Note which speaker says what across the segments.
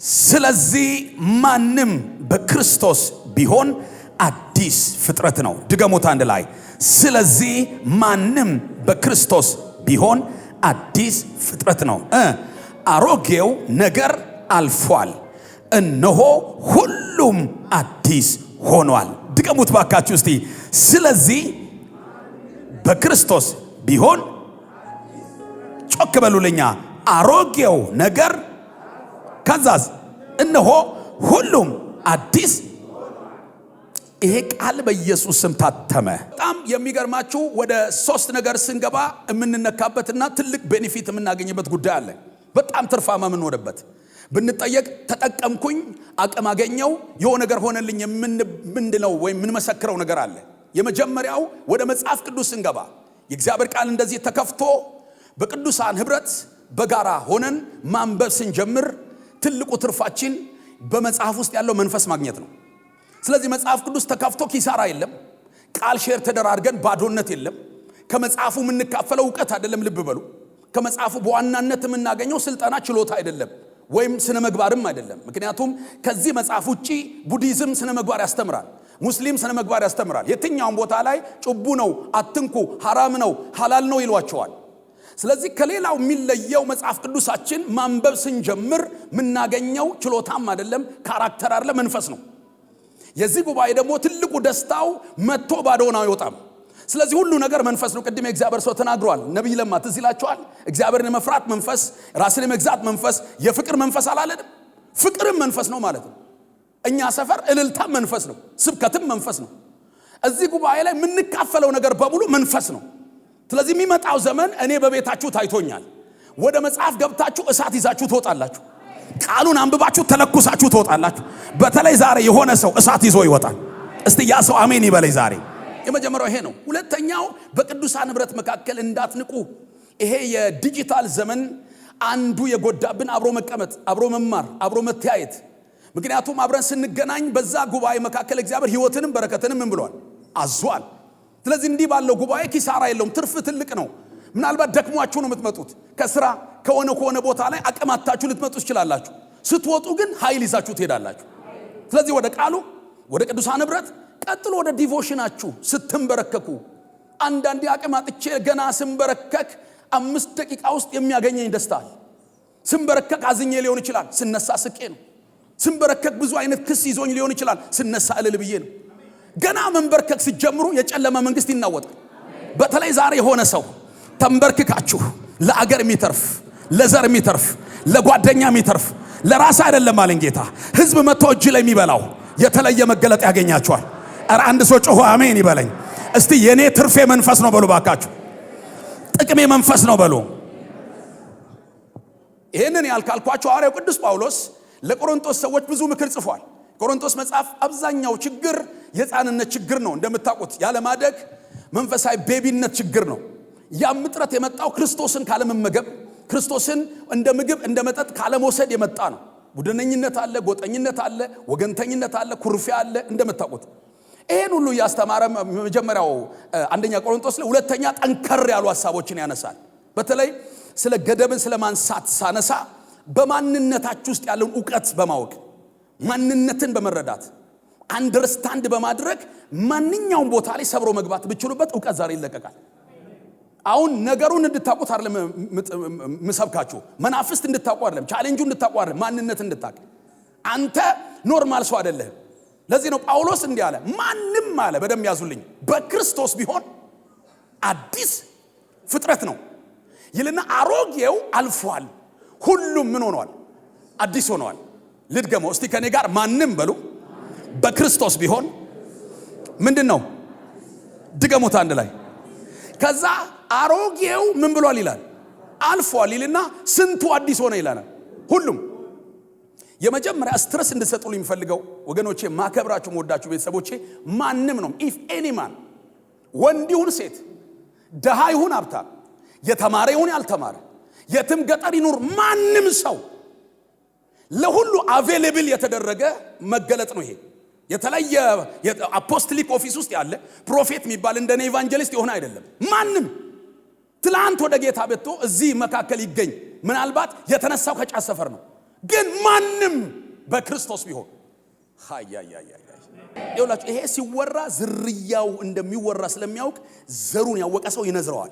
Speaker 1: ስለዚህ ማንም በክርስቶስ ቢሆን አዲስ ፍጥረት ነው። ድገሙት አንድ ላይ። ስለዚህ ማንም በክርስቶስ ቢሆን አዲስ ፍጥረት ነው። አሮጌው ነገር አልፏል፣ እነሆ ሁሉም አዲስ ሆኗል። ድገሙት ባካችሁ እስቲ። ስለዚህ በክርስቶስ ቢሆን ጮክ በሉልኛ። አሮጌው ነገር ከዛዝ እነሆ ሁሉም አዲስ። ይሄ ቃል በኢየሱስ ስም ታተመ። በጣም የሚገርማችሁ ወደ 3 ነገር ስንገባ የምንነካበትና ትልቅ ቤኔፊት የምናገኝበት ጉዳይ አለ። በጣም ትርፋማ የምንሆንበት ብንጠየቅ ተጠቀምኩኝ፣ አቅም አገኘው፣ የሆነ ነገር ሆነልኝ ምንድነው ወይም የምንመሰክረው ነገር አለ። የመጀመሪያው ወደ መጽሐፍ ቅዱስ ስንገባ የእግዚአብሔር ቃል እንደዚህ ተከፍቶ በቅዱሳን ህብረት በጋራ ሆነን ማንበብ ስንጀምር ትልቁ ትርፋችን በመጽሐፍ ውስጥ ያለው መንፈስ ማግኘት ነው። ስለዚህ መጽሐፍ ቅዱስ ተከፍቶ ኪሳራ የለም። ቃል ሼር ተደራርገን ባዶነት የለም። ከመጽሐፉ የምንካፈለው ዕውቀት አይደለም። ልብ በሉ። ከመጽሐፉ በዋናነት የምናገኘው ስልጣና ችሎታ አይደለም፣ ወይም ስነ ምግባርም አይደለም። ምክንያቱም ከዚህ መጽሐፍ ውጪ ቡዲዝም ስነ ምግባር ያስተምራል፣ ሙስሊም ስነ ምግባር ያስተምራል። የትኛውም ቦታ ላይ ጭቡ ነው፣ አትንኩ፣ ሐራም ነው፣ ሐላል ነው ይሏቸዋል። ስለዚህ ከሌላው የሚለየው መጽሐፍ ቅዱሳችን ማንበብ ስንጀምር የምናገኘው ችሎታም አይደለም፣ ካራክተር አይደለም፣ መንፈስ ነው። የዚህ ጉባኤ ደግሞ ትልቁ ደስታው መጥቶ ባዶውን አይወጣም። ስለዚህ ሁሉ ነገር መንፈስ ነው። ቅድም የእግዚአብሔር ሰው ተናግሯል። ነብይ ለማ ትዝ ይላችኋል። እግዚአብሔርን የመፍራት መንፈስ፣ ራስን የመግዛት መንፈስ፣ የፍቅር መንፈስ አላለንም? ፍቅርም መንፈስ ነው ማለት ነው። እኛ ሰፈር እልልታም መንፈስ ነው፣ ስብከትም መንፈስ ነው። እዚህ ጉባኤ ላይ የምንካፈለው ነገር በሙሉ መንፈስ ነው። ስለዚህ የሚመጣው ዘመን እኔ በቤታችሁ ታይቶኛል። ወደ መጽሐፍ ገብታችሁ እሳት ይዛችሁ ትወጣላችሁ። ቃሉን አንብባችሁ ተለኩሳችሁ ትወጣላችሁ። በተለይ ዛሬ የሆነ ሰው እሳት ይዞ ይወጣል። እስቲ ያ ሰው አሜን ይበለኝ ዛሬ። የመጀመሪያው ይሄ ነው። ሁለተኛው በቅዱሳን ህብረት መካከል እንዳትንቁ። ይሄ የዲጂታል ዘመን አንዱ የጎዳብን አብሮ መቀመጥ፣ አብሮ መማር፣ አብሮ መተያየት። ምክንያቱም አብረን ስንገናኝ በዛ ጉባኤ መካከል እግዚአብሔር ህይወትንም በረከትንም ምን ብሏል? አዟል። ስለዚህ እንዲህ ባለው ጉባኤ ኪሳራ የለውም፣ ትርፍ ትልቅ ነው። ምናልባት ደክሟችሁ ነው የምትመጡት። ከስራ ከሆነ ቦታ ላይ አቅማታችሁ ልትመጡ ትችላላችሁ። ስትወጡ ግን ኃይል ይዛችሁ ትሄዳላችሁ። ስለዚህ ወደ ቃሉ፣ ወደ ቅዱሳን ህብረት፣ ቀጥሎ ወደ ዲቮሽናችሁ ስትንበረከኩ። አንዳንዴ አቅም አጥቼ ገና ስንበረከክ 5 ደቂቃ ውስጥ የሚያገኘኝ ደስታ አለ። ስንበረከክ አዝኜ ሊሆን ይችላል፣ ስነሳ ስቄ ነው። ስንበረከክ ብዙ አይነት ክስ ይዞኝ ሊሆን ይችላል፣ ስነሳ እልል ብዬ ነው። ገና መንበርከክ ሲጀምሩ የጨለማ መንግስት ይናወጣል። በተለይ ዛሬ የሆነ ሰው ተንበርክካችሁ ለአገር የሚተርፍ፣ ለዘር የሚተርፍ፣ ለጓደኛ የሚተርፍ፣ ለራስ አይደለም አለን ጌታ። ህዝብ መጥቶ እጅ ላይ የሚበላው የተለየ መገለጥ ያገኛችኋል። ኧረ አንድ ሰው ጮሆ አሜን ይበለኝ እስቲ። የኔ ትርፌ መንፈስ ነው በሉ ባካችሁ። ጥቅሜ መንፈስ ነው በሉ። ይሄንን ያልካልኳችሁ ሐዋርያው ቅዱስ ጳውሎስ ለቆሮንቶስ ሰዎች ብዙ ምክር ጽፏል። ቆሮንቶስ መጽሐፍ አብዛኛው ችግር የሕፃንነት ችግር ነው። እንደምታውቁት ያለማደግ መንፈሳዊ ቤቢነት ችግር ነው። ያም ምጥረት የመጣው ክርስቶስን ካለመመገብ፣ ክርስቶስን እንደ ምግብ እንደ መጠጥ ካለመውሰድ የመጣ ነው። ቡድነኝነት አለ፣ ጎጠኝነት አለ፣ ወገንተኝነት አለ፣ ኩርፊያ አለ። እንደምታውቁት ይሄን ሁሉ ያስተማረ መጀመሪያው አንደኛ ቆሮንቶስ ላይ፣ ሁለተኛ ጠንከር ያሉ ሐሳቦችን ያነሳል። በተለይ ስለ ገደብን ስለ ማንሳት ሳነሳ በማንነታችሁ ውስጥ ያለውን ዕውቀት በማወቅ ማንነትን በመረዳት አንደርስታንድ በማድረግ ማንኛውም ቦታ ላይ ሰብሮ መግባት ብቻሉበት ዕውቀት ዛሬ ይለቀቃል። አሁን ነገሩን እንድታውቁት አይደለም ምሰብካችሁ፣ መናፍስት እንድታውቁ አይደለም፣ ቻሌንጁ እንድታውቁ አይደለም፣ ማንነት እንድታውቁ። አንተ ኖርማል ሰው አይደለህም። ለዚህ ነው ጳውሎስ እንዲህ አለ፣ ማንም አለ፣ በደም ያዙልኝ፣ በክርስቶስ ቢሆን አዲስ ፍጥረት ነው ይልና አሮጌው አልፏል፣ ሁሉም ምን ሆነዋል? አዲስ ሆነዋል። ልድገመው እስቲ ከኔ ጋር፣ ማንም በሉ በክርስቶስ ቢሆን ምንድነው? ድገሙት አንድ ላይ። ከዛ አሮጌው ምን ብሏል ይላል? አልፏል ይልና ስንቱ አዲስ ሆነ ይላል። ሁሉም። የመጀመሪያ ስትረስ እንድትሰጡልኝ የሚፈልገው ወገኖቼ፣ ማከብራችሁ ወዳችሁ ቤተሰቦቼ፣ ማንም ነው ኢፍ ኤኒ ማን፣ ወንድ ይሁን ሴት፣ ደሃ ይሁን ሀብታም፣ የተማረ ይሁን ያልተማረ፣ የትም ገጠር ይኑር፣ ማንም ሰው ለሁሉ አቬሌብል የተደረገ መገለጥ ነው። ይሄ የተለየ አፖስቶሊክ ኦፊስ ውስጥ ያለ ፕሮፌት የሚባል እንደኔ ኢቫንጀሊስት የሆነ አይደለም። ማንም ትላንት ወደ ጌታ ቤቶ እዚህ መካከል ይገኝ። ምናልባት የተነሳው ከጫት ሰፈር ነው፣ ግን ማንም በክርስቶስ ቢሆን ይኸውላችሁ ይሄ ሲወራ ዝርያው እንደሚወራ ስለሚያውቅ ዘሩን ያወቀ ሰው ይነዝረዋል።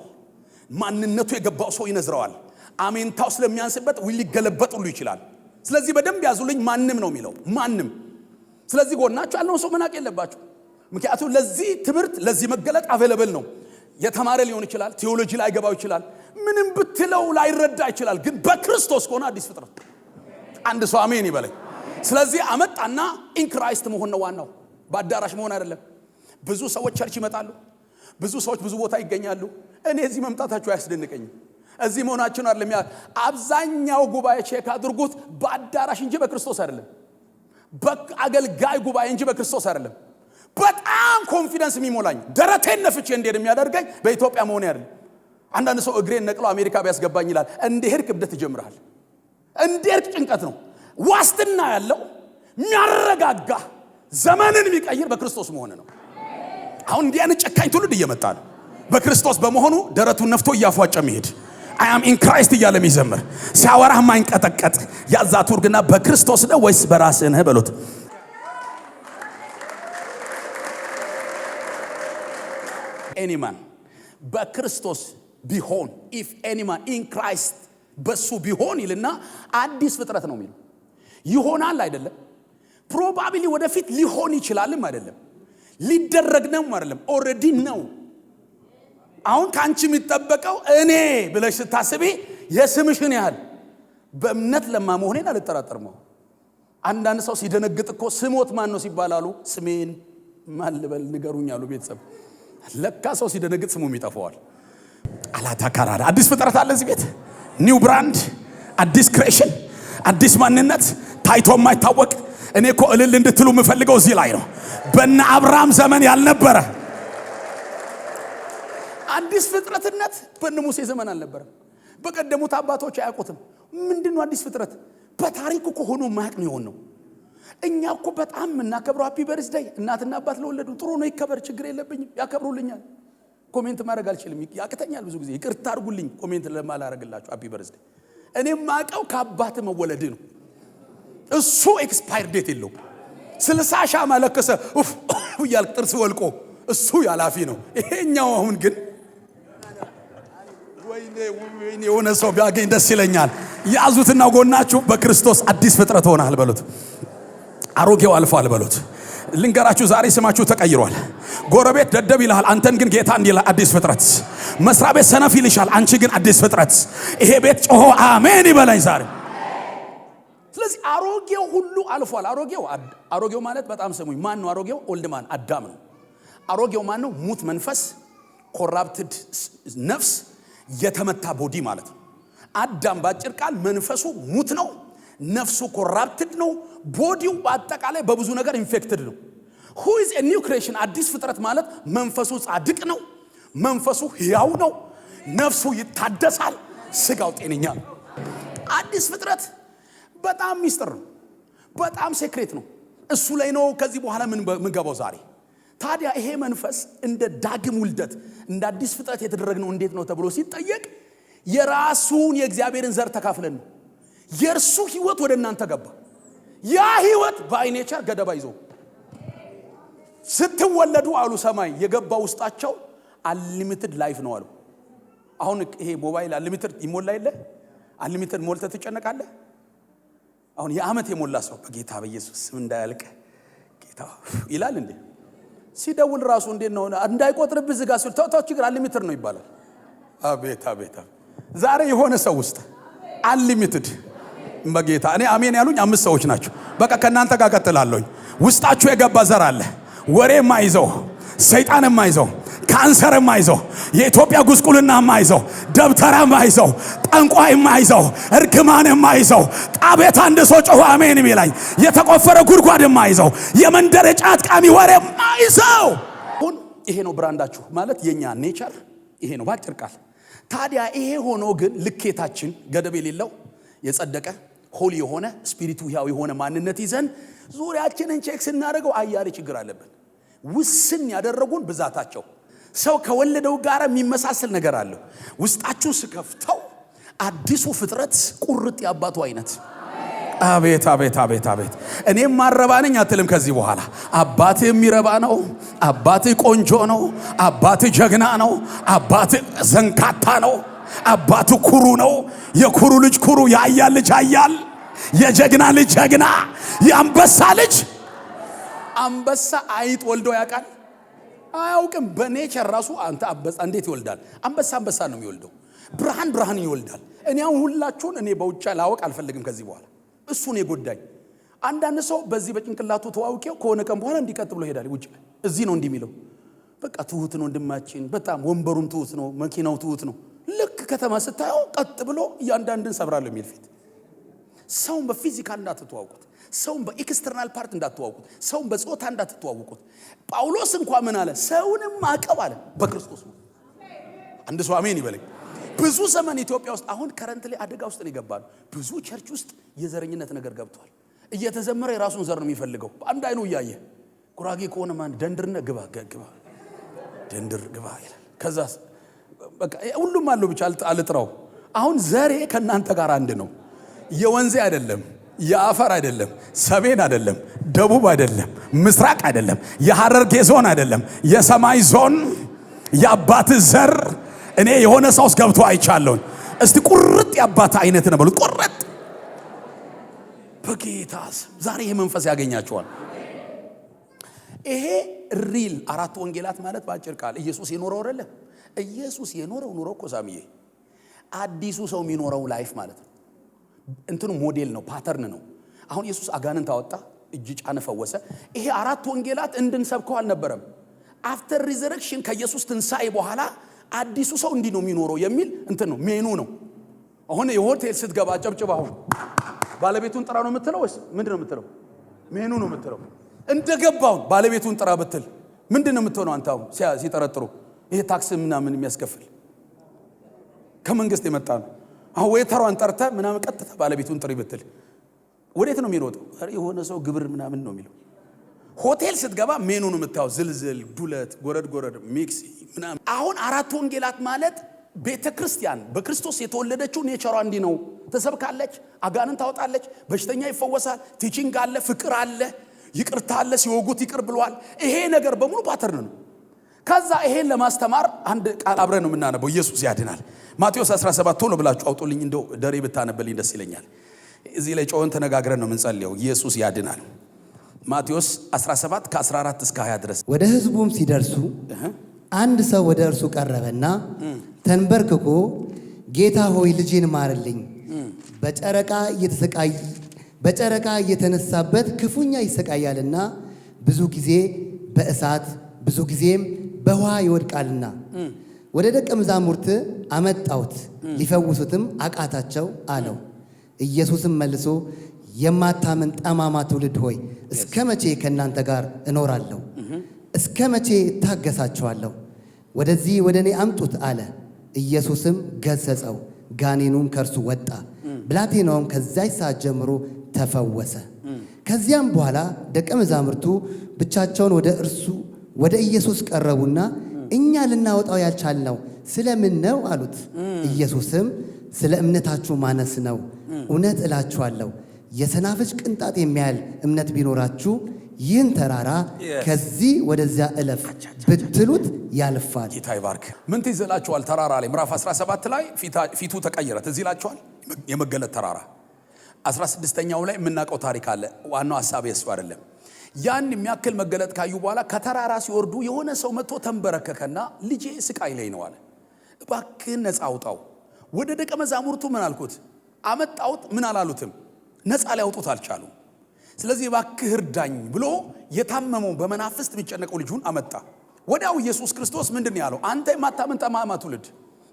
Speaker 1: ማንነቱ የገባው ሰው ይነዝረዋል። አሜንታው ስለሚያንስበት ሊገለበጥ ሁሉ ይችላል። ስለዚህ በደንብ ያዙልኝ። ማንም ነው የሚለው ማንም። ስለዚህ ጎናችሁ ያለውን ሰው መናቅ የለባችሁ። ምክንያቱም ለዚህ ትምህርት ለዚህ መገለጥ አቬለብል ነው። የተማረ ሊሆን ይችላል፣ ቴዎሎጂ ላይ ገባው ይችላል፣ ምንም ብትለው ላይረዳ ይችላል። ግን በክርስቶስ ከሆነ አዲስ ፍጥረት። አንድ ሰው አሜን ይበለኝ። ስለዚህ አመጣና ኢን ክራይስት መሆን ነው ዋናው፣ በአዳራሽ መሆን አይደለም። ብዙ ሰዎች ቸርች ይመጣሉ፣ ብዙ ሰዎች ብዙ ቦታ ይገኛሉ። እኔ እዚህ መምጣታችሁ አያስደንቀኝም። እዚህ መሆናችን አይደለም። አብዛኛው ጉባኤ ቼክ አድርጉት፣ በአዳራሽ እንጂ በክርስቶስ አይደለም። በአገልጋይ ጉባኤ እንጂ በክርስቶስ አይደለም። በጣም ኮንፊደንስ የሚሞላኝ ደረቴን ነፍቼ እንዴት የሚያደርገኝ በኢትዮጵያ መሆን አይደለም። አንዳንድ ሰው እግሬን ነቅሎ አሜሪካ ቢያስገባኝ ይላል። እንዴት ክብደት ይጀምራል፣ እንዴት ጭንቀት ነው። ዋስትና ያለው የሚያረጋጋ ዘመንን የሚቀይር በክርስቶስ መሆን ነው። አሁን እንዲህ አይነት ጨካኝ ትውልድ እየመጣ ነው። በክርስቶስ በመሆኑ ደረቱን ነፍቶ እያፏጨ መሄድ I am in Christ እያለ የሚዘምር ሲያወራህ ማይንቀጠቀጥ ያዛቱርግና በክርስቶስ ነው ወይስ በራስህ ነህ በሉት። any man በክርስቶስ ቢሆን if any man in Christ በሱ ቢሆን ይልና አዲስ ፍጥረት ነው የሚለው። ይሆናል አይደለም፣ ፕሮባቢሊ ወደፊት ሊሆን ይችላልም አይደለም፣ ሊደረግ ነው አይደለም፣ ኦሬዲ ነው። አሁን ካንቺ የሚጠበቀው እኔ ብለሽ ስታስቢ የስምሽን ያህል በእምነት ለማመሆኔን አልጠራጠርም። አንዳንድ ሰው ሲደነግጥ እኮ ስሞት ማን ነው ሲባላሉ ስሜን ማን ልበል ንገሩኝ አሉ ቤተሰብ። ለካ ሰው ሲደነግጥ ስሙም ይጠፋዋል። አላታ ካራራ አዲስ ፍጥረት አለ እዚህ ቤት። ኒው ብራንድ፣ አዲስ ክሬሽን፣ አዲስ ማንነት ታይቶ የማይታወቅ። እኔ እኮ እልል እንድትሉ የምፈልገው እዚህ ላይ ነው። በእነ አብርሃም ዘመን ያልነበረ አዲስ ፍጥረትነት በእነ ሙሴ ዘመን አልነበረም። በቀደሙት አባቶች አያውቁትም። ምንድነው አዲስ ፍጥረት? በታሪክ እኮ ሆኖ ማያቅ ነው የሆነው። እኛ እኮ በጣም እናከብረው ሃፒ በርዝዴይ እናትና አባት ለወለዱ ጥሩ ነው፣ ይከበር፣ ችግር የለብኝም፣ ያከብሩልኛል። ኮሜንት ማድረግ አልችልም፣ ያቅተኛል ብዙ ጊዜ። ይቅርታ አድርጉልኝ ኮሜንት ለማላረግላችሁ ሃፒ በርዝዴይ። እኔ ማቀው ከአባት መወለድ ነው። እሱ ኤክስፓየር ዴት የለው። 60 ሻማ ለከሰ ያል ጥርስ ወልቆ እሱ ያላፊ ነው። ይሄኛው አሁን ግን ወይኔ የሆነ ሰው ቢያገኝ ደስ ይለኛል። ያዙትና ጎናችሁ በክርስቶስ አዲስ ፍጥረት ሆነሃል በሉት። አሮጌው አልፏል በሉት። ልንገራችሁ ዛሬ ስማችሁ ተቀይሯል። ጎረቤት ደደብ ይልሃል፣ አንተን ግን ጌታ እንዲል አዲስ ፍጥረት። መስሪያ ቤት ሰነፍ ይልሻል፣ አንቺ ግን አዲስ ፍጥረት። ይሄ ቤት ጮሆ አሜን ይበላኝ ዛሬ። ስለዚህ አሮጌው ሁሉ አልፏል። አሮጌው ማለት በጣም ስሙኝ፣ ማን ነው አሮጌው? ኦልድማን አዳም ነው። አሮጌው ማን ነው? ሙት መንፈስ፣ ኮራፕትድ ነፍስ፣ የተመታ ቦዲ ማለት ነው። አዳም ባጭር ቃል መንፈሱ ሙት ነው፣ ነፍሱ ኮራፕትድ ነው፣ ቦዲው በአጠቃላይ በብዙ ነገር ኢንፌክትድ ነው። who is a new creation? አዲስ ፍጥረት ማለት መንፈሱ ጻድቅ ነው፣ መንፈሱ ሕያው ነው፣ ነፍሱ ይታደሳል፣ ስጋው ጤነኛ ነው። አዲስ ፍጥረት በጣም ሚስጥር ነው፣ በጣም ሴክሬት ነው። እሱ ላይ ነው ከዚህ በኋላ ምን ገባው ዛሬ። ታዲያ ይሄ መንፈስ እንደ ዳግም ውልደት እንደ አዲስ ፍጥረት የተደረገው እንዴት ነው ተብሎ ሲጠየቅ የራሱን የእግዚአብሔርን ዘር ተካፍለን ነው። የርሱ ህይወት ወደ እናንተ ገባ። ያ ህይወት ባይ ኔቸር ገደባ ይዞ ስትወለዱ አሉ ሰማይ የገባ ውስጣቸው አንሊሚትድ ላይፍ ነው አሉ። አሁን ይሄ ሞባይል አንሊሚትድ ይሞላ የለ? አንሊሚትድ ሞልተ ትጨነቃለህ? አሁን የዓመት የሞላ ሰው በጌታ በኢየሱስ ስም እንዳያልቅ ጌታ ይላል እንዴ? ሲደውል ራሱ እንዴት ነው እንዳይቆጥርብህ ዝጋ ሲል ተው ችግር አንሊሚትድ ነው ይባላል። አቤት አቤት። ዛሬ የሆነ ሰው ውስጥ አንሊሚትድ በጌታ እኔ አሜን ያሉኝ 5 ሰዎች ናቸው። በቃ ከናንተ ጋር ቀጥላለሁኝ። ውስጣችሁ የገባ ዘር አለ። ወሬ ማይዘው፣ ሰይጣን ማይዘው፣ ካንሰር ማይዘው፣ የኢትዮጵያ ጉስቁልና ማይዘው፣ ደብተራ ማይዘው፣ ጠንቋይ ማይዘው፣ እርግማን ማይዘው፣ ጣቤት አንድ ሰው ጮሁ አሜን ይላል። የተቆፈረ ጉድጓድ ማይዘው፣ የመንደር ጫት ቃሚ ወሬ ማይዘው። ሁን ይሄ ነው ብራንዳችሁ ማለት የኛ ኔቸር ይሄ ነው ባጭር ቃል። ታዲያ ይሄ ሆኖ ግን ልኬታችን ገደብ የሌለው የጸደቀ ሆሊ የሆነ ስፒሪቱ ያው የሆነ ማንነት ይዘን ዙሪያችንን ቼክ ስናደርገው አያሌ ችግር አለብን። ውስን ያደረጉን ብዛታቸው ሰው ከወለደው ጋር የሚመሳሰል ነገር አለ። ውስጣችሁ ስከፍተው አዲሱ ፍጥረት ቁርጥ ያባቱ አይነት አቤት አቤት አቤት አቤት። እኔም ማረባ ነኝ አትልም ከዚህ በኋላ። አባትህ የሚረባ ነው። አባትህ ቆንጆ ነው። አባትህ ጀግና ነው። አባትህ ዘንካታ ነው። አባትህ ኩሩ ነው። የኩሩ ልጅ ኩሩ፣ የኃያል ልጅ ኃያል፣ የጀግና ልጅ ጀግና፣ የአንበሳ ልጅ አንበሳ። አይጥ ወልዶ ያውቃል? አያውቅም። በኔቸር ራሱ አንተ አንበሳ እንዴት ይወልዳል? አንበሳ አንበሳ ነው የሚወልደው። ብርሃን ብርሃን ይወልዳል። እኔ አሁን ሁላችሁን እኔ በውጫ ላወቅ አልፈልግም ከዚህ በኋላ። እሱን የጎዳኝ አንዳንድ ሰው በዚህ በጭንቅላቱ ተዋውቄው ከሆነ ቀን በኋላ እንዲቀጥ ብሎ ይሄዳል። ውጭ እዚህ ነው እንዲህ የሚለው። በቃ ትሁት ነው ወንድማችን፣ በጣም ወንበሩም ትሁት ነው፣ መኪናው ትሁት ነው። ልክ ከተማ ስታየው ቀጥ ብሎ እያንዳንድን ሰብራለሁ የሚል ፊት። ሰውን በፊዚካል እንዳትተዋውቁት፣ ሰውን በኤክስተርናል ፓርት እንዳትተዋውቁት፣ ሰውን በጾታ እንዳትተዋውቁት። ጳውሎስ እንኳን ምን አለ? ሰውንም ማቀብ አለ በክርስቶስ ነው። አንድ ሰው አሜን ይበለኝ። ብዙ ዘመን ኢትዮጵያ ውስጥ አሁን ከረንት ላይ አደጋ ውስጥ ነው የገባነው። ብዙ ቸርች ውስጥ የዘረኝነት ነገር ገብቷል። እየተዘመረ የራሱን ዘር ነው የሚፈልገው። በአንድ አይኑ እያየ ጉራጌ ከሆነ ማን ደንድርነ ግባ ደንድር ግባ ይላል። ከዛ በቃ ሁሉም አለው ብቻ አልጥራው። አሁን ዘሬ ከናንተ ጋር አንድ ነው። የወንዜ አይደለም፣ የአፈር አይደለም፣ ሰሜን አይደለም፣ ደቡብ አይደለም፣ ምስራቅ አይደለም፣ የሐረርጌ ዞን አይደለም፣ የሰማይ ዞን የአባት ዘር። እኔ የሆነ ሰውስ ገብቶ አይቻለሁ። እስቲ ቁርጥ ያባት አይነት ነው በሉት። ቁርጥ በጌታስ ዛሬ ይሄ መንፈስ ያገኛቸዋል። ይሄ ሪል አራት ወንጌላት ማለት ባጭር ቃል ኢየሱስ የኖረው አይደለም። ኢየሱስ የኖረው ኑሮ እኮ ሳሚዬ አዲሱ ሰው የሚኖረው ላይፍ ማለት ነው። እንትኑ ሞዴል ነው፣ ፓተርን ነው። አሁን ኢየሱስ አጋንንት አወጣ፣ እጅ ጫነ፣ ፈወሰ። ይሄ አራት ወንጌላት እንድንሰብከው አልነበረም። አፍተር ሪዘረክሽን ከኢየሱስ ትንሣኤ በኋላ አዲሱ ሰው እንዲህ ነው የሚኖረው የሚል እንትን ነው፣ ሜኑ ነው። አሁን የሆቴል ስትገባ ጨብጭባው ባለቤቱን ጥራ ነው የምትለው ወይስ ምንድነው የምትለው? ሜኑ ነው የምትለው። እንደገባው ባለቤቱን ጥራ ብትል ምንድነው የምትሆነው? አንተ አሁን ሲጠረጥሩ ይሄ ታክስ ምናምን የሚያስከፍል ከመንግስት የመጣ ነው። አሁን ዌተሯን ጠርተ ምናምን ቀጥታ ባለቤቱን ጥሪ ብትል ወዴት ነው የሚሮጠው? የሆነ ሰው ግብር ምናምን ነው የሚለው። ሆቴል ስትገባ ሜኑ ነው የምታየው። ዝልዝል፣ ዱለት፣ ጎረድ ሚክስ ምናምን። አሁን አራት ወንጌላት ማለት ቤተክርስቲያን በክርስቶስ የተወለደችው ኔቸሯ እንዲህ ነው። ተሰብካለች፣ አጋንንት ታወጣለች፣ በሽተኛ ይፈወሳል፣ ቲቺንግ አለ፣ ፍቅር አለ፣ ይቅርታ አለ፣ ሲወጉት ይቅር ብሏል። ይሄ ነገር በሙሉ ፓተርን ነው። ከዛ ይሄን ለማስተማር አንድ ቃል አብረን ነው የምናነበው። ኢየሱስ ያድናል። ማቴዎስ 17 ቶሎ ብላችሁ አውጡልኝ። እንደው ደሬ ብታነበልኝ ደስ ይለኛል። እዚህ ላይ ጮኸን ተነጋግረን ነው የምንጸልየው። ኢየሱስ ያድናል። ማቴዎስ 17 ከ14 እስከ 20 ድረስ። ወደ ሕዝቡም ሲደርሱ አንድ ሰው ወደ እርሱ ቀረበና ተንበርክኮ ጌታ ሆይ ልጄን ማርልኝ፣ በጨረቃ እየተነሳበት ክፉኛ ይሰቃያልና ብዙ ጊዜ በእሳት ብዙ ጊዜም በውሃ ይወድቃልና ወደ ደቀ መዛሙርት አመጣሁት፣ ሊፈውሱትም አቃታቸው አለው። ኢየሱስም መልሶ የማታምን ጠማማ ትውልድ ሆይ እስከ መቼ ከእናንተ ጋር እኖራለሁ? እስከ መቼ እታገሳችኋለሁ? ወደዚህ ወደ እኔ አምጡት አለ። ኢየሱስም ገሰጸው፣ ጋኔኑም ከእርሱ ወጣ። ብላቴናውም ከዚያች ሰዓት ጀምሮ ተፈወሰ። ከዚያም በኋላ ደቀ መዛሙርቱ ብቻቸውን ወደ ኢየሱስ ቀረቡና እኛ ልናወጣው ያልቻልነው ስለምን ነው አሉት። ኢየሱስም ስለ እምነታችሁ ማነስ ነው። እውነት እላችኋለሁ የሰናፍጭ ቅንጣት የሚያህል እምነት ቢኖራችሁ ይህን ተራራ ከዚህ ወደዚያ እለፍ ብትሉት ያልፋል። ጌታ ይባርክ። ምን ትዝ ይላችኋል? ተራራ ላይ ምዕራፍ 17 ላይ ፊቱ ተቀየረ። ትዝ ይላችኋል? የመገለጥ ተራራ 16ኛው ላይ የምናውቀው ታሪክ አለ። ዋናው ሐሳብ የሱ አይደለም። ያን የሚያክል መገለጥ ካዩ በኋላ ከተራራ ሲወርዱ የሆነ ሰው መጥቶ ተንበረከከና ልጄ ስቃይ ላይ ነው አለ፣ እባክህ ነፃ አውጣው። ወደ ደቀ መዛሙርቱ ምን አልኩት? አመጣውት። ምን አላሉትም? ነፃ ሊያውጡት አልቻሉም። ስለዚህ እባክህ እርዳኝ ብሎ የታመመው በመናፍስት የሚጨነቀው ልጁን አመጣ። ወዲያው ኢየሱስ ክርስቶስ ምንድን ያለው? አንተ የማታምን ጠማማ ትውልድ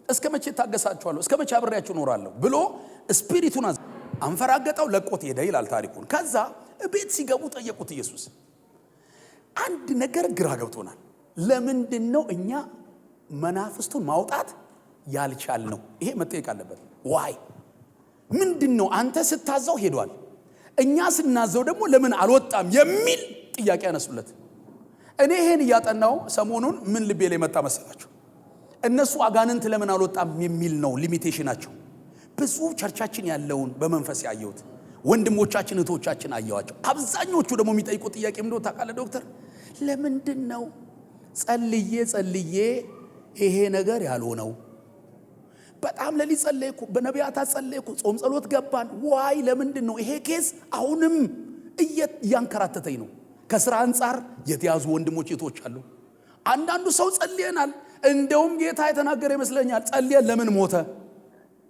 Speaker 1: እስከ መቼ ታገሳችኋለሁ? እስከ መቼ አብሬያችሁ እኖራለሁ ብሎ ስፒሪቱን አንፈራገጠው፣ ለቆት ሄደ ይላል ታሪኩን። ከዛ ቤት ሲገቡ ጠየቁት ኢየሱስ። አንድ ነገር ግራ ገብቶናል። ለምንድን ነው እኛ መናፍስቱን ማውጣት ያልቻልነው? ይሄ መጠየቅ አለበት። ዋይ ምንድን ነው? አንተ ስታዘው ሄዷል፣ እኛ ስናዘው ደግሞ ለምን አልወጣም የሚል ጥያቄ ያነሱለት። እኔ ይሄን እያጠናው ሰሞኑን ምን ልቤ ላይ መጣ መሰላችሁ? እነሱ አጋንንት ለምን አልወጣም የሚል ነው ሊሚቴሽናቸው። ብዙ ቸርቻችን ያለውን በመንፈስ ያየሁት ወንድሞቻችን እህቶቻችን አየዋቸው። አብዛኞቹ ደግሞ የሚጠይቁት ጥያቄ ምንድነው ታውቃለህ ዶክተር? ለምንድን ነው ጸልዬ ይሄ ነገር ያልሆነው? በጣም ለሊት ጸለይኩ፣ በነቢያት ጸለይኩ፣ ጾም ጸሎት ገባን። ዋይ ለምንድን ነው ይሄ ኬስ አሁንም እያንከራተተኝ ነው? ከስራ አንጻር የተያዙ ወንድሞች እህቶች አሉ። አንዳንዱ ሰው ጸልየናል፣ እንደውም ጌታ የተናገረ ይመስለኛል፣ ጸልየን ለምን ሞተ?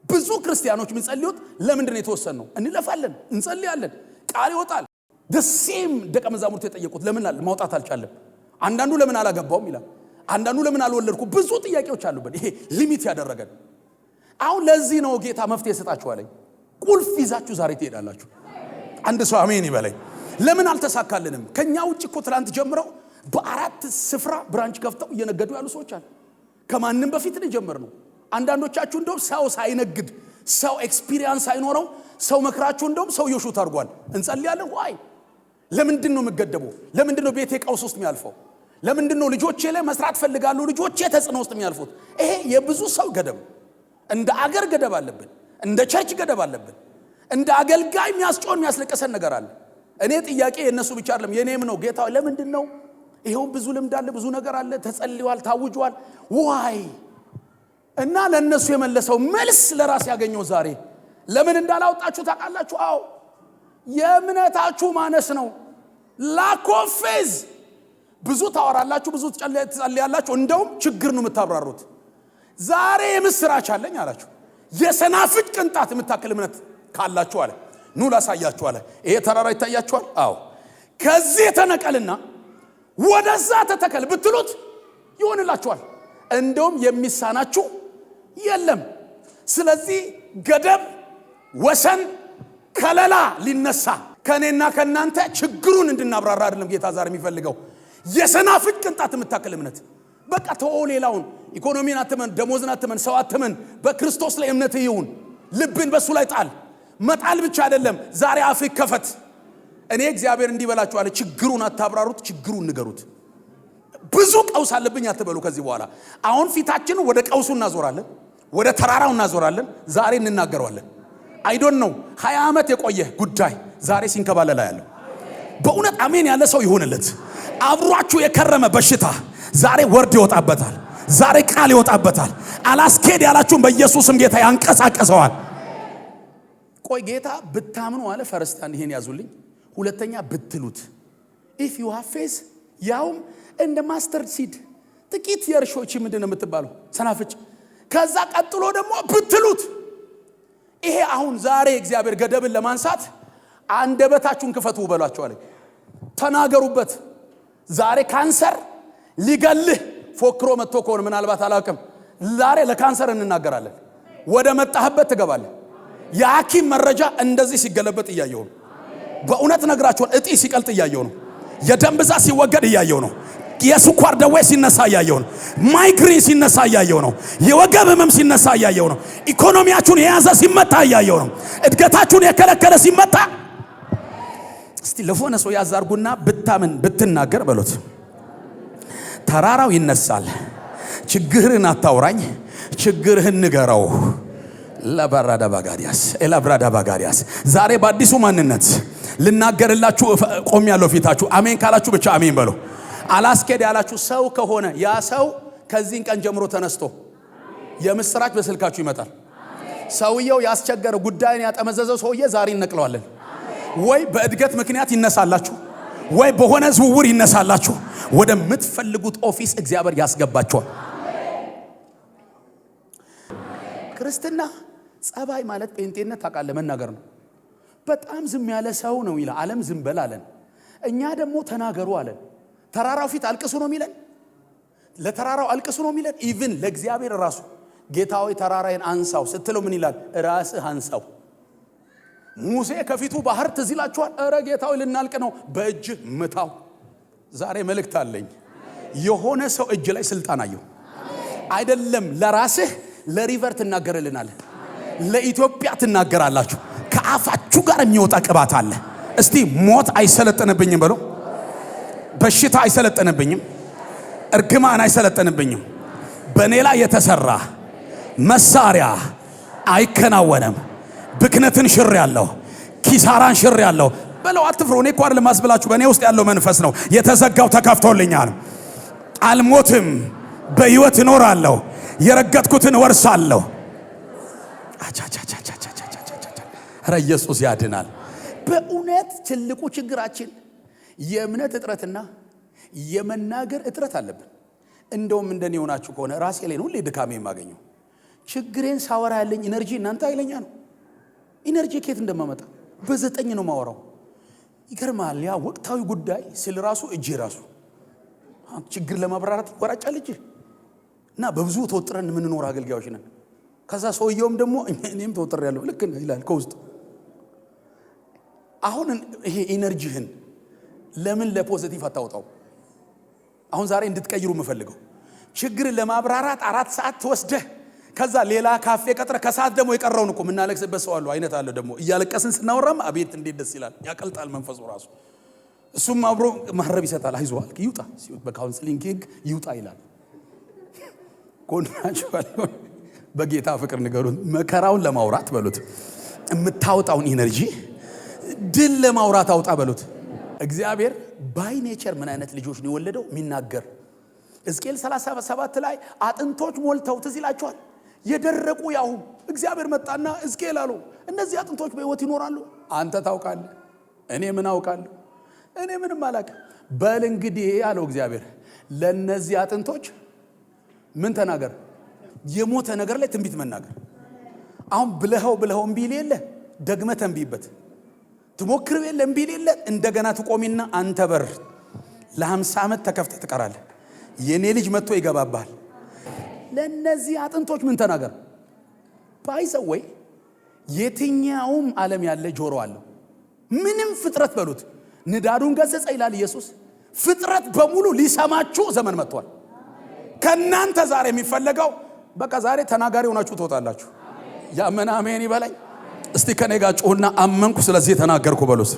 Speaker 1: ብዙ ክርስቲያኖች ምን ጸልዩት ለምንድን ነው የተወሰነው? እንለፋለን፣ እንጸልያለን፣ ቃል ይወጣል። ደሴም ደቀ መዛሙርት የጠየቁት ለምን ማውጣት አልቻለም? አንዳንዱ ለምን አላገባውም ይላል፣ አንዳንዱ ለምን አልወለድኩ? ብዙ ጥያቄዎች አሉበት። ይሄ ሊሚት ያደረገን። አሁን ለዚህ ነው ጌታ መፍትሄ ሰጣችኋለኝ። ቁልፍ ይዛችሁ ዛሬ ትሄዳላችሁ። አንድ ሰው አሜን ይበለኝ። ለምን አልተሳካልንም? ከኛ ውጭ እኮ ትላንት ጀምረው በአራት ስፍራ ብራንች ከፍተው እየነገዱ ያሉ ሰዎች አሉ። ከማንም በፊት ነው ጀመርነው። አንዳንዶቻችሁ እንደውም ሰው ሳይነግድ ሰው ኤክስፒሪየንስ ሳይኖረው ሰው መክራችሁ እንደውም ሰው ይሹት አድርጓል። እንጸልያለን። ዋይ ለምንድን ነው የምገደበው? ለምንድን ነው ቤቴ ቀውስ ውስጥ የሚያልፈው? ለምንድን ነው ልጆቼ ላይ መስራት ፈልጋለሁ ልጆቼ ተጽዕኖ ውስጥ የሚያልፉት? ይሄ የብዙ ሰው ገደብ። እንደ አገር ገደብ አለብን፣ እንደ ቸርች ገደብ አለብን። እንደ አገልጋይ የሚያስጮን የሚያስለቀሰን ነገር አለ። እኔ ጥያቄ የነሱ ብቻ አይደለም የኔም ነው። ጌታ ለምንድን ነው ይሄው? ብዙ ልምድ አለ፣ ብዙ ነገር አለ፣ ተጸልዩዋል፣ ታውጇል። ዋይ እና ለነሱ የመለሰው መልስ ለራስ ያገኘው ዛሬ ለምን እንዳላወጣችሁ ታውቃላችሁ? አዎ የእምነታችሁ ማነስ ነው። ላኮፌዝ ብዙ ታወራላችሁ፣ ብዙ ትጸልያላችሁ፣ እንደውም ችግር ነው የምታብራሩት። ዛሬ የምስራች አለኝ አላችሁ። የሰናፍጭ ቅንጣት የምታክል እምነት ካላችሁ አለ ኑ ላሳያችሁ አለ። ይሄ ተራራ ይታያችኋል? አዎ ከዚህ ተነቀልና ወደዛ ተተከል ብትሉት ይሆንላችኋል። እንደውም የሚሳናችሁ የለም። ስለዚህ ገደብ፣ ወሰን፣ ከለላ ሊነሳ ከኔና ከናንተ ችግሩን እንድናብራራ አይደለም ጌታ ዛሬ የሚፈልገው። የሰናፍጭ ቅንጣት የምታክል እምነት በቃ ተወው። ሌላውን ኢኮኖሚን አትመን፣ ደሞዝን አትመን፣ ሰው አትመን። በክርስቶስ ላይ እምነት ይሁን። ልብን በሱ ላይ ጣል። መጣል ብቻ አይደለም፣ ዛሬ አፍ ይከፈት። እኔ እግዚአብሔር እንዲበላችሁ አለ። ችግሩን አታብራሩት፣ ችግሩን ንገሩት። ብዙ ቀውስ አለብኝ አትበሉ። ከዚህ በኋላ አሁን ፊታችንን ወደ ቀውሱ እናዞራለን፣ ወደ ተራራው እናዞራለን። ዛሬ እንናገረዋለን። አይ ዶንት ኖ 20 ዓመት የቆየ ጉዳይ ዛሬ ሲንከባለላ ያለው በእውነት አሜን ያለ ሰው ይሆንለት። አብሯችሁ የከረመ በሽታ ዛሬ ወርድ ይወጣበታል። ዛሬ ቃል ይወጣበታል። አላስኬድ ያላችሁን በኢየሱስም ጌታ ያንቀሳቀሰዋል። ቆይ ጌታ ብታምኑ አለ ፈርስታን ይሄን ያዙልኝ። ሁለተኛ ብትሉት if you have faith ያውም እንደ ማስተርድ ሲድ ጥቂት የእርሾች ምንድነው የምትባለው ሰናፍጭ። ከዛ ቀጥሎ ደግሞ ብትሉት። ይሄ አሁን ዛሬ እግዚአብሔር ገደብን ለማንሳት አንደበታችሁን ክፈቱ በሏቸው አለ። ተናገሩበት። ዛሬ ካንሰር ሊገልህ ፎክሮ መጥቶ ከሆነ ምናልባት አላውቅም፣ ዛሬ ለካንሰር እንናገራለን። ወደ መጣህበት ትገባለህ። የሐኪም መረጃ እንደዚህ ሲገለበጥ እያየው ነው። በእውነት ነግራችኋል። እጢ ሲቀልጥ እያየው ነው። የደም ብዛት ሲወገድ እያየው ነው። የስኳር ደዌ ሲነሳ እያየው ነው። ማይግሬን ሲነሳ እያየው ነው። የወገብ ህመም ሲነሳ እያየው ነው። ኢኮኖሚያችሁን የያዘ ሲመታ እያየው ነው። እድገታችሁን የከለከለ ሲመታ። እስቲ ለፎነ ሰው ያዛርጉና ብታምን ብትናገር በሉት ተራራው ይነሳል። ችግርህን አታውራኝ፣ ችግርህን ንገረው። ለባራዳ ባጋዲያስ ዛሬ በአዲሱ ማንነት ልናገርላችሁ ቆም ያለው ፊታችሁ አሜን ካላችሁ ብቻ አሜን በሉ። አላስኬድ ያላችሁ ሰው ከሆነ ያ ሰው ከዚህን ቀን ጀምሮ ተነስቶ የምስራች በስልካችሁ ይመጣል። ሰውየው ያስቸገረ ጉዳይን ያጠመዘዘው ሰውዬ ዛሬ እንነቅለዋለን። ወይ በእድገት ምክንያት ይነሳላችሁ፣ ወይ በሆነ ዝውውር ይነሳላችሁ። ወደ ምትፈልጉት ኦፊስ እግዚአብሔር ያስገባችኋል። ክርስትና ጸባይ ማለት ጴንጤነት ታውቃለህ መናገር ነው። በጣም ዝም ያለ ሰው ነው ይላል ዓለም ዝም በል አለን። እኛ ደግሞ ተናገሩ አለን። ተራራው ፊት አልቅሱ ነው የሚለን፣ ለተራራው አልቅሱ ነው የሚለን። ኢቭን ለእግዚአብሔር ራሱ ጌታዊ ተራራዬን አንሳው ስትለው ምን ይላል? ራስህ አንሳው። ሙሴ ከፊቱ ባህር ትዝ ይላችኋል። ኧረ ጌታዊ ልናልቅ ነው፣ በእጅህ ምታው። ዛሬ መልእክት አለኝ። የሆነ ሰው እጅ ላይ ስልጣን አየሁ። አይደለም ለራስህ ለሪቨር ትናገርልናለህ፣ ለኢትዮጵያ ትናገራላችሁ። ከአፋችሁ ጋር የሚወጣ ቅባት አለ። እስቲ ሞት አይሰለጠንብኝም በሉ። በሽታ አይሰለጠንብኝም፣ እርግማን አይሰለጠንብኝም። በኔ ላይ የተሰራ መሳሪያ አይከናወንም። ብክነትን ሽር ያለው ኪሳራን ሽር ያለው በለው። አትፍሩ። እኔ እኮ አይደለም ማስብላችሁ፣ በእኔ ውስጥ ያለው መንፈስ ነው። የተዘጋው ተከፍቶልኛል። አልሞትም፣ በሕይወት እኖራለሁ። የረገጥኩትን ወርሳለሁ። ኧረ ኢየሱስ ያድናል። በእውነት ትልቁ ችግራችን የእምነት እጥረትና የመናገር እጥረት አለብን። እንደውም እንደኔ ሆናችሁ ከሆነ ራሴ ላይ ነው ሁሌ ድካሜ የማገኘው። ችግሬን ሳወራ ያለኝ ኢነርጂ እናንተ ኃይለኛ ነው። ኢነርጂ ከየት እንደማመጣ በዘጠኝ ነው ማወራው። ይገርማል። ያ ወቅታዊ ጉዳይ ስለ ራሱ እጄ ራሱ ችግር ለማብራራት ይወራጫል እጄ እና በብዙ ተወጥረን የምንኖር አገልጋዮች ነን። ከዛ ሰውየውም ደግሞ እኔም ተወጥሬ ያለው ልክ ነው ይላል ከውስጥ። አሁን ይሄ ኢነርጂህን ለምን ለፖዚቲቭ አታውጣው? አሁን ዛሬ እንድትቀይሩ የምፈልገው ችግርን ለማብራራት 4 ሰዓት ተወስደህ ከዛ ሌላ ካፌ ቀጥረ ከሰዓት ደግሞ የቀረውን እኮ ምናለቅስበት ሰው አለው አይነት አለ። ደግሞ እያለቀስን ስናወራም አቤት እንዴት ደስ ይላል። ያቀልጣል መንፈሱ ራሱ። እሱም አብሮ ማረብ ይሰጣል። አይዞህ ይውጣ፣ በካውንስሊንግ ይውጣ ይላል። ኮንናቹራል በጌታ ፍቅር ንገሩት። መከራውን ለማውራት በሉት፣ የምታወጣውን ኢነርጂ ድል ለማውራት አውጣ በሉት። እግዚአብሔር ባይ ኔቸር ምን አይነት ልጆች ነው የወለደው? የሚናገር ሕዝቅኤል 37 ላይ አጥንቶች ሞልተው ትዝ ይላችኋል። የደረቁ ያው እግዚአብሔር መጣና ሕዝቅኤል አለው እነዚህ አጥንቶች በሕይወት ይኖራሉ? አንተ ታውቃለህ፣ እኔ ምን አውቃለሁ? እኔ ምንም አላውቅም። በል እንግዲህ አለው እግዚአብሔር ለነዚህ አጥንቶች ምን ተናገር? የሞተ ነገር ላይ ትንቢት መናገር። አሁን ብለኸው እምቢ የለ ደግመህ ተንቢበት። ትሞክር የለ እምቢ የለ እንደገና ትቆሚና አንተ በር ለ50 ዓመት ተከፍተህ ትቀራለህ። የኔ ልጅ መጥቶ ይገባባል። ለነዚህ አጥንቶች ምን ተናገር? ባይዘው ወይ የትኛውም ዓለም ያለ ጆሮ አለው። ምንም ፍጥረት በሉት ንዳዱን ገሰጸ ይላል ኢየሱስ። ፍጥረት በሙሉ ሊሰማችሁ ዘመን መጥቷል። ከናንተ ዛሬ የሚፈለገው በቃ ዛሬ ተናጋሪ ሆናችሁ ትወጣላችሁ። ያመነ አሜን ይበለኝ እስቲ። ከኔ ጋር ጩሁና አመንኩ ስለዚህ ተናገርኩ በሉስ።